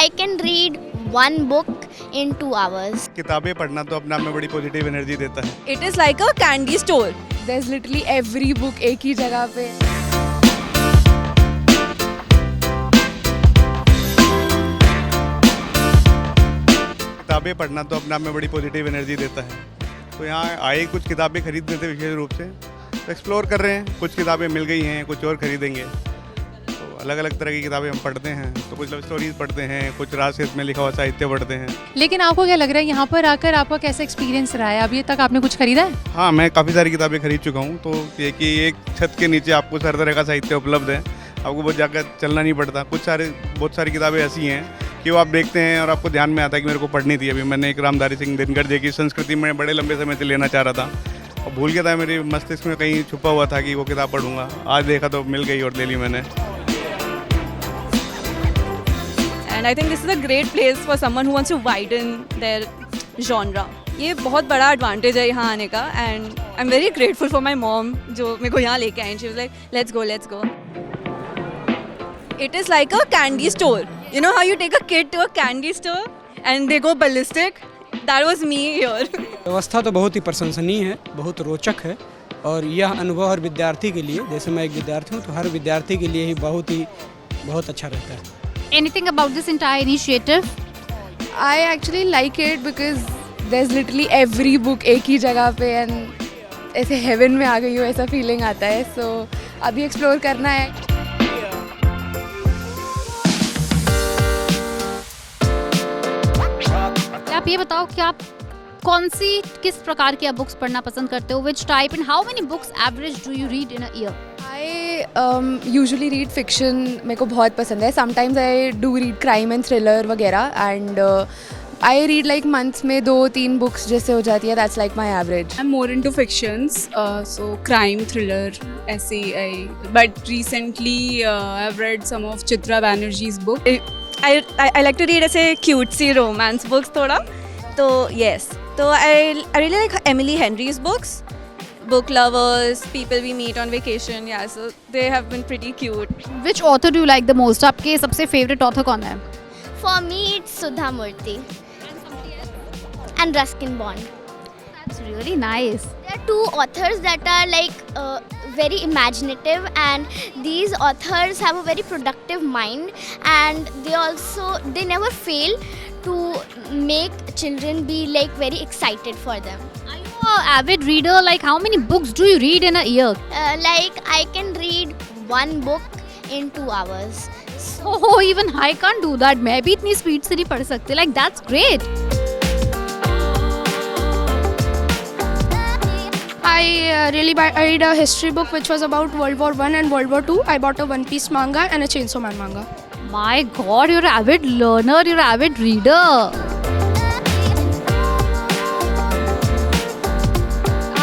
I can read one book in 2 hours. किताबें पढ़ना तो अपने आप में बड़ी पॉजिटिव एनर्जी देता है. It is like a candy store. There's literally every book एक ही जगह पे. किताबें पढ़ना तो अपने आप में बड़ी पॉजिटिव एनर्जी देता है. तो यहाँ आए कुछ किताबें खरीदने थे विशेष रूप से, तो एक्सप्लोर कर रहे हैं. कुछ किताबें मिल गई हैं, कुछ और खरीदेंगे. तो अलग अलग तरह की किताबें हम पढ़ते हैं. तो कुछ लव स्टोरीज पढ़ते हैं, कुछ राज में लिखा हुआ साहित्य पढ़ते हैं. लेकिन आपको क्या लग रहा है यहाँ पर आकर आपका कैसा एक्सपीरियंस रहा है? अभी तक आपने कुछ खरीदा है? हाँ, मैं काफ़ी सारी किताबें खरीद चुका हूँ. तो ये कि एक छत के नीचे आपको हर तरह का साहित्य उपलब्ध है. आपको बहुत जाकर चलना नहीं पड़ता. बहुत सारी किताबें ऐसी हैं कि वो आप देखते हैं और आपको ध्यान में आता है कि मेरे को पढ़नी थी. अभी मैंने एक रामधारी सिंह दिनकर जी की संस्कृति में बड़े लंबे समय से लेना चाह रहा था और भूल गया था. मेरे मस्तिष्क में कहीं छुपा हुआ था कि वो किताब पढ़ूंगा. आज देखा तो मिल गई और ले ली मैंने. And I think this is a great place for someone who wants to widen their genre. ये बहुत बड़ा एडवांटेज है यहाँ आने का. And I'm very grateful for my mom जो मेरे को यहाँ लेके आई. She was like, let's go. It is like a candy store. You know how you take a kid to a candy store and they go ballistic? That was me here. व्यवस्था तो बहुत ही प्रशंसनीय है, बहुत रोचक है. और यह अनुभव हर विद्यार्थी के लिए, जैसे मैं एक विद्यार्थी हूँ तो हर विद्यार्थी के लिए ही बहुत अच्छा रहता है. Anything about this entire initiative? I actually like it because there's literally every book एक ही जगह पे and ऐसे हेवन में आ गई हो ऐसा फीलिंग आता है. So अभी एक्सप्लोर करना है. आप ये बताओ कि आप किस प्रकार की बुक्स पढ़ना पसंद करते हो? Which type and how many books average do you read in a year? I usually read fiction. मेरे को बहुत पसंद है. Sometimes I do read crime and thriller वगैरह and I read like months में 2-3 books जैसे हो जाती है. That's like my average. I'm more into fictions, so crime, thriller, essay. But recently I've read some of Chitra Banerjee's book. I like to read ऐसे cutesy romance books थोड़ा. तो yes. So I really like Emily Henry's books. Book lovers, people we meet on vacation. Yeah, so they have been pretty cute. Which author do you like the most? आपके सबसे favorite author कौन है? For me, it's Sudha Murthy. And Ruskin Bond. That's really nice. There are 2 authors that are like very imaginative, and these authors have a very productive mind, and they never fail to make children be like very excited for them. Are you an avid reader? Like how many books do you read in a year? Like I can read one book in 2 hours. Oh, even I can't do that. मैं भी इतनी speed से नहीं पढ़ सकती. Like that's great. I read a history book which was about World War I and World War II. I bought a One Piece manga and a Chainsaw Man manga. My God, you're an avid learner. You're an avid reader.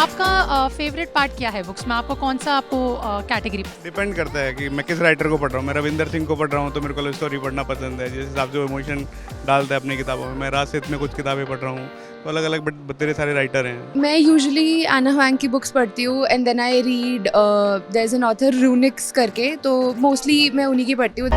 आपका favourite part क्या है books में? आपको कौन सा category? Depend करता है कि मैं किस राइटर को पढ़ रहा हूँ. मैं रविंदर सिंह को पढ़ रहा हूँ तो मेरे को लव स्टोरी पढ़ना पसंद है. जिस हिसाब से वो इमोशन डालता है अपनी किताबों में. मैं राज में कुछ किताबें पढ़ रहा हूँ. तो अलग अलग तेरे सारे राइटर हैं. मैं यूजुअली एना हुआंग की बुक्स पढ़ती हूँ and then I read there is an author रूनिक्स करके. तो मोस्टली मैं उन्हीं की पढ़ती हूँ.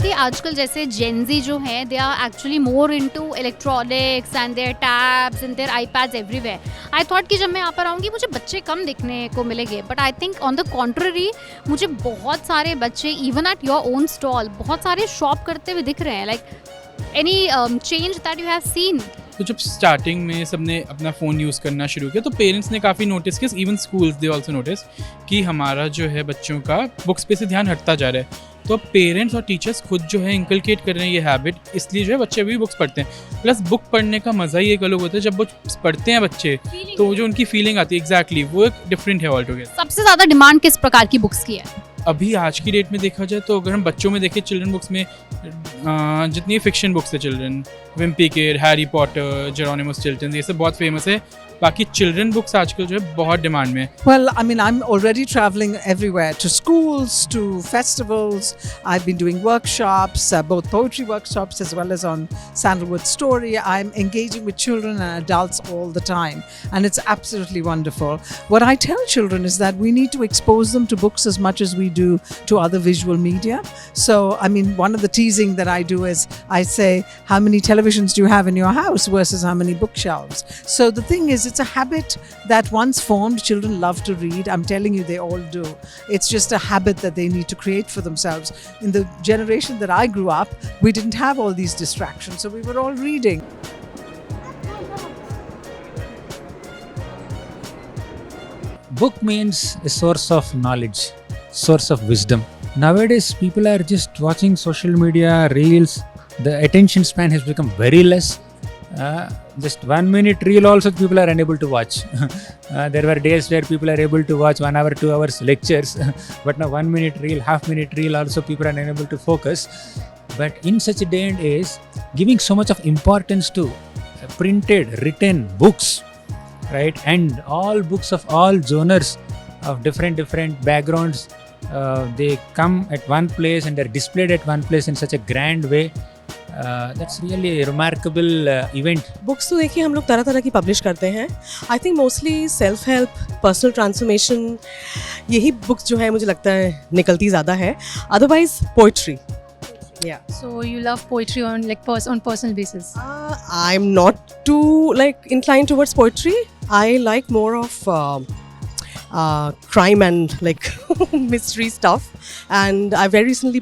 कि आजकल जैसे जेनजी जो हैं they are actually more into electronics and their tabs and their iPads everywhere. I thought कि जब मैं यहाँ पर आऊँगी मुझे बच्चे कम दिखने को मिलेंगे, but I think on the contrary मुझे बहुत सारे बच्चे even at your own stall बहुत सारे शॉप करते हुए दिख रहे हैं. Like any change that you have seen? तो जब स्टार्टिंग में सबने अपना फ़ोन यूज़ करना शुरू किया तो पेरेंट्स ने काफ़ी नोटिस किया. Even schools they also notice कि हमारा जो है बच्चों का बुक्स पे से ध्यान हटता जा रहा है. तो पेरेंट्स और टीचर्स खुद जो है इंकलकेट कर रहे हैं ये हैबिट. इसलिए जो है बच्चे अभी बुक्स पढ़ते हैं. प्लस बुक पढ़ने का मज़ा ही एक अलग होता है. जब वो पढ़ते हैं बच्चे तो जो उनकी फीलिंग आती है एग्जैक्टली वो एक डिफरेंट है ऑल टुगेदर. सबसे ज़्यादा डिमांड किस प्रकार की बुक्स की है अभी आज की डेट में देखा जाए? तो अगर हम बच्चों में देखें चिल्ड्रन बुक्स में जितनी फिक्शन बुक्स है children, Wimpy Kid, Harry Potter, Geronimo Stilton, ये सब बहुत फेमस है. बाकी चिल्ड्रन बुक्स आजकल जो है बहुत डिमांड में है. Well, I mean, I'm already traveling everywhere, to schools, to festivals. I've been doing workshops, both poetry workshops as well as on Sandalwood Story. I'm engaging with children and adults all the time, and it's absolutely wonderful. What I tell children is that we need to expose them to books as much as we do to other visual media. So, I mean, one of the teasing that I do is I say, how many televisions do you have in your house versus how many bookshelves? So the thing is, it's a habit that once formed, children love to read. I'm telling you, they all do. It's just a habit that they need to create for themselves. In the generation that I grew up, we didn't have all these distractions, so we were all reading. Book means a source of knowledge, source of wisdom. Nowadays, people are just watching social media, reels. The attention span has become very less. Just 1 minute reel also people are unable to watch. There were days where people are able to watch 1 hour, 2 hours lectures, but now 1 minute reel, half minute reel also people are unable to focus. But in such a day and age, giving so much of importance to printed, written books, right? And all books of all genres of different backgrounds, they come at one place and they're displayed at one place in such a grand way. That's really a remarkable event. Books तो देखिए हम लोग तरह तरह की publish करते हैं. I think mostly self help, personal transformation, यही बुक्स जो है मुझे लगता है निकलती ज़्यादा है. Otherwise poetry. Yeah. So you love poetry on like on personal basis? I'm not too like inclined towards poetry. I like more of crime and like mystery stuff. And I very recently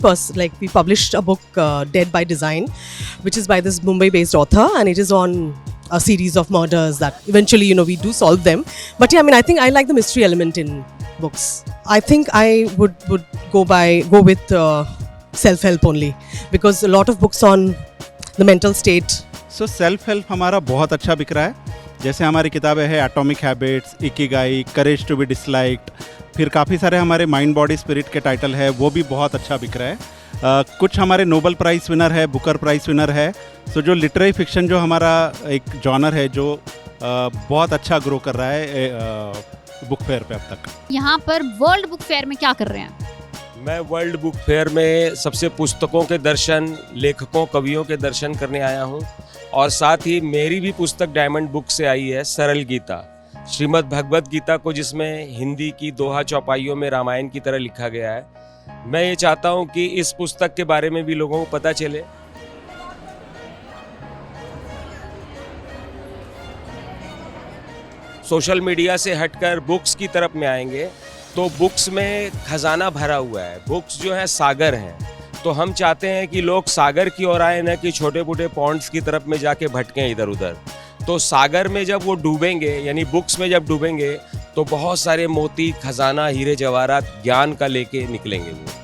we published a book, Dead by Design, which is by this Mumbai-based author, and it is on a series of murders that eventually we do solve them. But yeah, I mean, I think I like the mystery element in books. I think I would go with self-help only, because a lot of books on the mental state. So self help हमारा बहुत अच्छा बिक रहा है. जैसे हमारी किताबें हैं atomic habits, Ikigai, courage to be disliked, फिर काफ़ी सारे हमारे माइंड बॉडी स्पिरिट के टाइटल है, वो भी बहुत अच्छा बिक रहा है. कुछ हमारे नोबल प्राइज़ विनर है, बुकर प्राइज़ विनर है. सो जो लिटरेरी फिक्शन जो हमारा एक जॉनर है जो बहुत अच्छा ग्रो कर रहा है बुक फेयर पे अब तक. यहाँ पर वर्ल्ड बुक फेयर में क्या कर रहे हैं? मैं वर्ल्ड बुक फेयर में सबसे पुस्तकों के दर्शन, लेखकों, कवियों के दर्शन करने आया हूँ. और साथ ही मेरी भी पुस्तक डायमंड बुक से आई है, सरल गीता, श्रीमद् भगवत गीता को जिसमें हिंदी की दोहा चौपाइयों में रामायण की तरह लिखा गया है. मैं ये चाहता हूँ कि इस पुस्तक के बारे में भी लोगों को पता चले. सोशल मीडिया से हटकर बुक्स की तरफ में आएंगे तो बुक्स में खजाना भरा हुआ है. बुक्स जो है सागर हैं, तो हम चाहते हैं कि लोग सागर की ओर आए, न कि छोटे मोटे पॉन्ड्स की तरफ में जाके भटकें इधर उधर. तो सागर में जब वो डूबेंगे, यानी बुक्स में जब डूबेंगे, तो बहुत सारे मोती, खजाना, हीरे जवाहरात, ज्ञान का लेके निकलेंगे वो.